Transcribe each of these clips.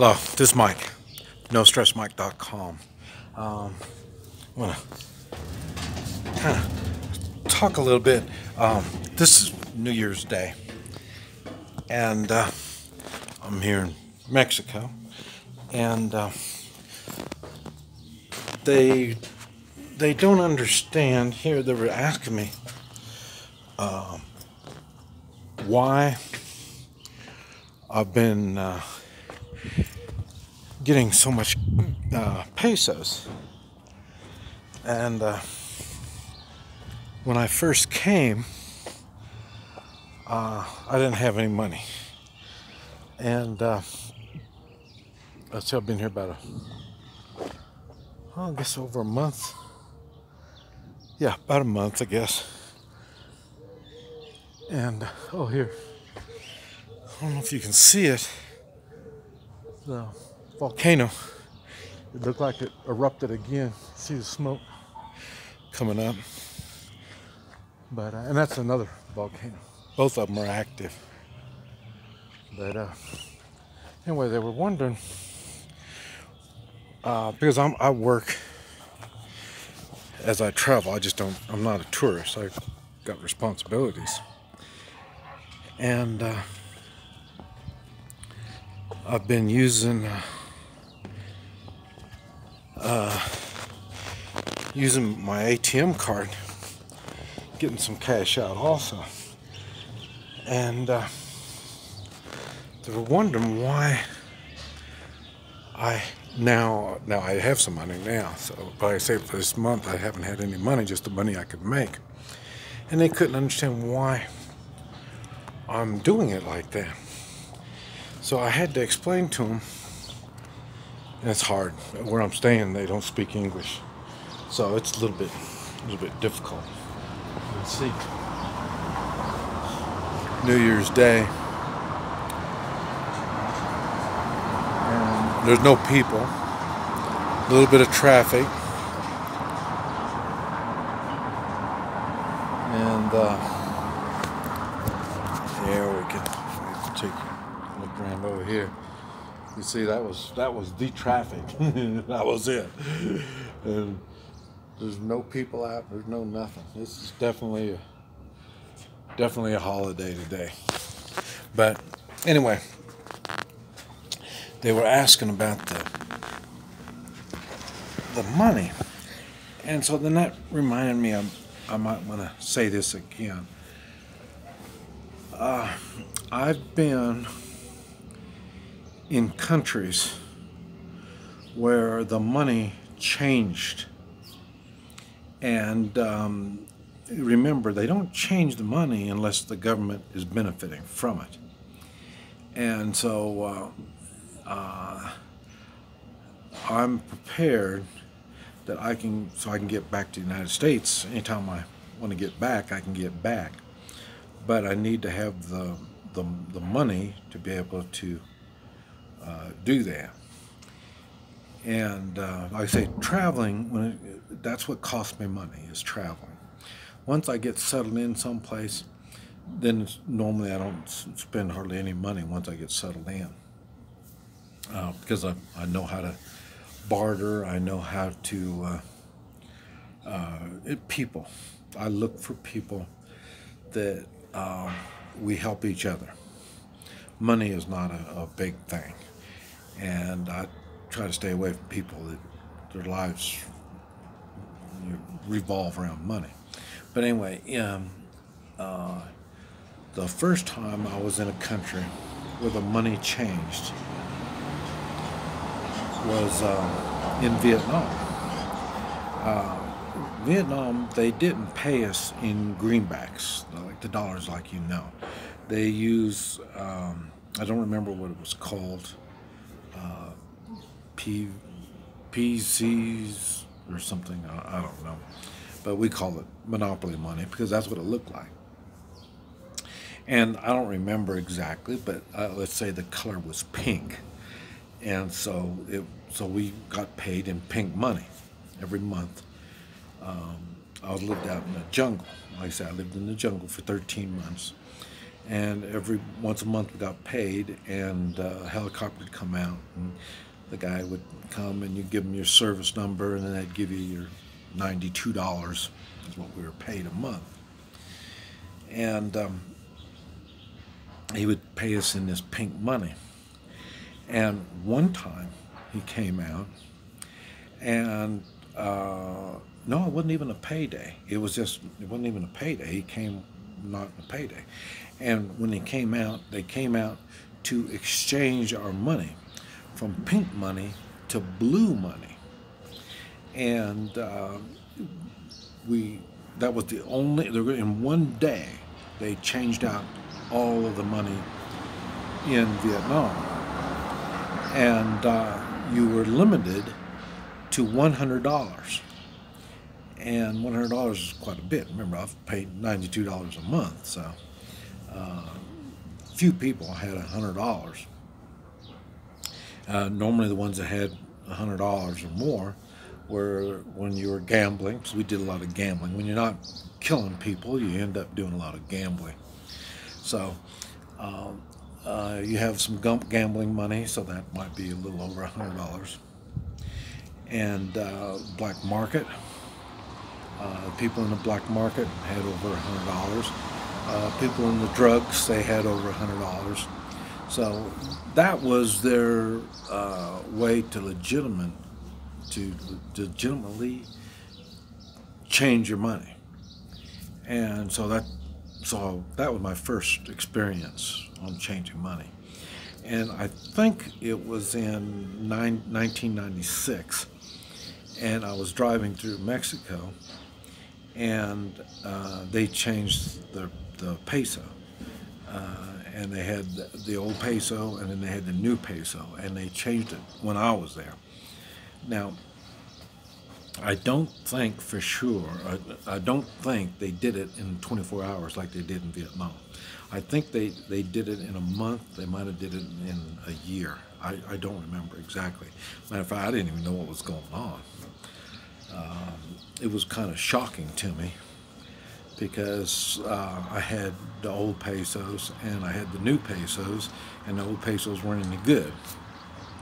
Hello, this is Mike, NoStressMike.com. I want to kind of talk a little bit. This is New Year's Day, and I'm here in Mexico, and they don't understand here. They were asking me why I've been getting so much pesos, and when I first came, I didn't have any money, and let's see, I've been here about I guess over a month. Yeah, about a month, I guess. And oh, here, I don't know if you can see it. The volcano. It looked like it erupted again. See the smoke coming up. But and that's another volcano. Both of them are active. But anyway, they were wondering because I work as I travel. I'm not a tourist. I've got responsibilities. And I've been using my ATM card, getting some cash out also. And they were wondering why now I have some money now. So, but I say for this month I haven't had any money, just the money I could make. And they couldn't understand why I'm doing it like that. So I had to explain to them, and it's hard. Where I'm staying, they don't speak English, so it's a little bit difficult. Let's see. New Year's Day, and there's no people. A little bit of traffic, and here we can take a look around over here. You see, that was the traffic. That was it. And there's no people out. There's no nothing. This is definitely a holiday today. But anyway, they were asking about the money, and so then that reminded me I might want to say this again. I've been in countries where the money changed, and remember, they don't change the money unless the government is benefiting from it. And so I'm prepared that I can get back to the United States anytime I want to get back. I can get back, but I need to have the money to be able to do that. And like I say, traveling, that's what costs me money, is traveling. Once I get settled in someplace, then normally I don't spend hardly any money once I get settled in, because I know how to barter. I know how to people. I look for people that we help each other. Money is not a big thing, and I try to stay away from people that their lives revolve around money. But anyway, the first time I was in a country where the money changed was in Vietnam. Vietnam, they didn't pay us in greenbacks, like the dollars, like you know. They use, I don't remember what it was called, PCs or something, I don't know. But we call it monopoly money because that's what it looked like. And I don't remember exactly, but let's say the color was pink. And so we got paid in pink money every month. I lived out in the jungle. Like I said, I lived in the jungle for 13 months. and every once a month we got paid, and a helicopter would come out, and the guy would come, and you give him your service number, and then they'd give you your $92 is what we were paid a month. And he would pay us in this pink money. And one time he came out, and no, it wasn't even a payday. It wasn't even a payday. He came not a payday. And when they came out to exchange our money from pink money to blue money. And that was the only, in one day, they changed out all of the money in Vietnam. And you were limited to $100. And $100 is quite a bit. Remember, I've paid $92 a month, so few people had $100. Normally the ones that had $100 or more were when you were gambling, because we did a lot of gambling. When you're not killing people, you end up doing a lot of gambling. So you have some gambling money, so that might be a little over $100. And black market, people in the black market had over $100. People in the drugs, they had over $100. So that was their way to legitimately change your money. And so that was my first experience on changing money. And I think it was in 1996, and I was driving through Mexico, and they changed the peso. And they had the old peso, and then they had the new peso, and they changed it when I was there. Now, I don't think for sure, I don't think they did it in 24 hours like they did in Vietnam. I think they did it in a month. They might have did it in a year. I don't remember exactly. Matter of fact, I didn't even know what was going on. It was kind of shocking to me, because I had the old pesos and I had the new pesos, and the old pesos weren't any good.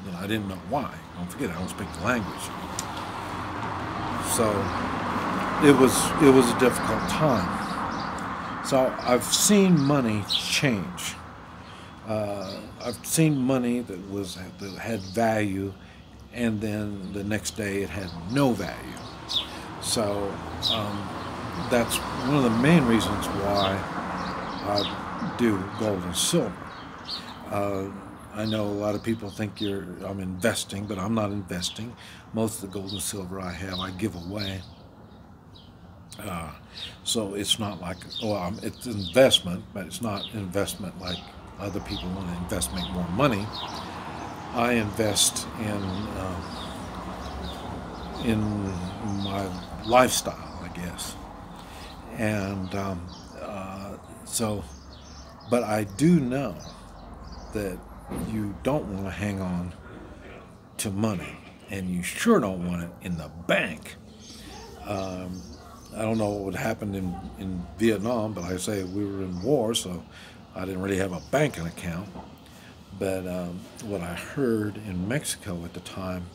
And I didn't know why. Don't forget, I don't speak the language. So it was a difficult time. So I've seen money change. I've seen money that had value, and then the next day it had no value. So that's one of the main reasons why I do gold and silver. I know a lot of people think I'm investing, but I'm not investing. Most of the gold and silver I have, I give away. So it's not like, it's investment, but it's not investment like other people want to invest, make more money. I invest in my lifestyle, I guess. And but I do know that you don't want to hang on to money, and you sure don't want it in the bank. I don't know what would happen in Vietnam, but like I say, we were in war, so I didn't really have a banking account. But what I heard in Mexico at the time,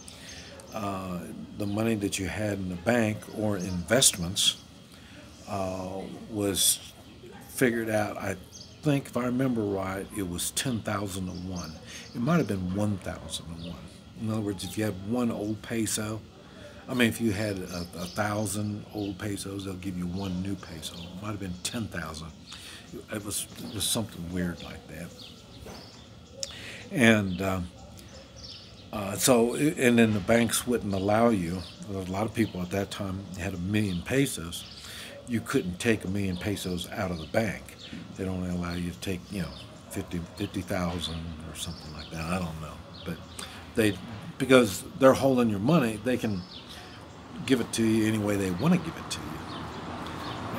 the money that you had in the bank or investments was figured out. I think, if I remember right, it was 10,000 to 1. It might have been 1,000 to 1. In other words, if you had one old peso, if you had 1,000 old pesos, they'll give you one new peso. It might have been 10,000. It was something weird like that. And and then the banks wouldn't allow you. A lot of people at that time had 1 million pesos. You couldn't take 1 million pesos out of the bank. They'd only allow you to take, 50,000 or something like that. I don't know, but because they're holding your money, they can give it to you any way they want to give it to you.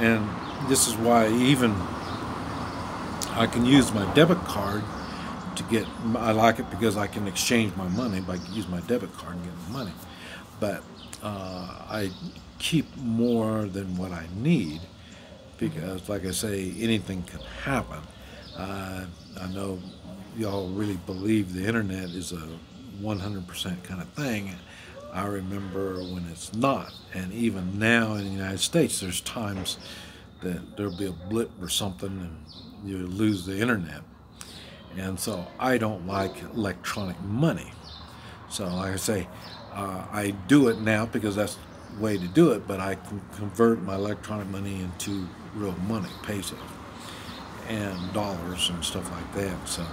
And this is why even I can use my debit card to get. I like it because I can exchange my money by using my debit card and get my money. But I keep more than what I need, because, like I say, anything can happen. I know y'all really believe the internet is a 100% kind of thing. I remember when it's not, and even now in the United States, there's times that there'll be a blip or something and you lose the internet. And so I don't like electronic money. So like I say, I do it now because that's the way to do it, but I can convert my electronic money into real money, pesos, and dollars and stuff like that. So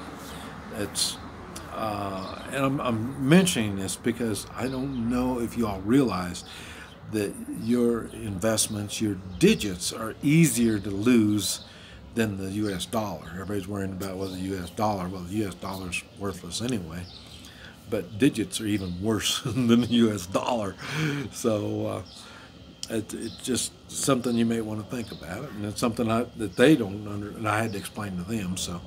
it's, and I'm mentioning this because I don't know if you all realize that your investments, your digits are easier to lose than the U.S. dollar. Everybody's worrying about whether the U.S. dollar, well, the U.S. dollar's worthless anyway, but digits are even worse than the U.S. dollar. So it's just something you may want to think about, and it's something that they don't and I had to explain to them. So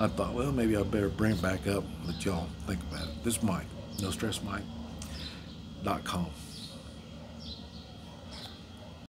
I thought, well, maybe I better bring it back up and let y'all think about it. This is Mike, NoStressMike.com.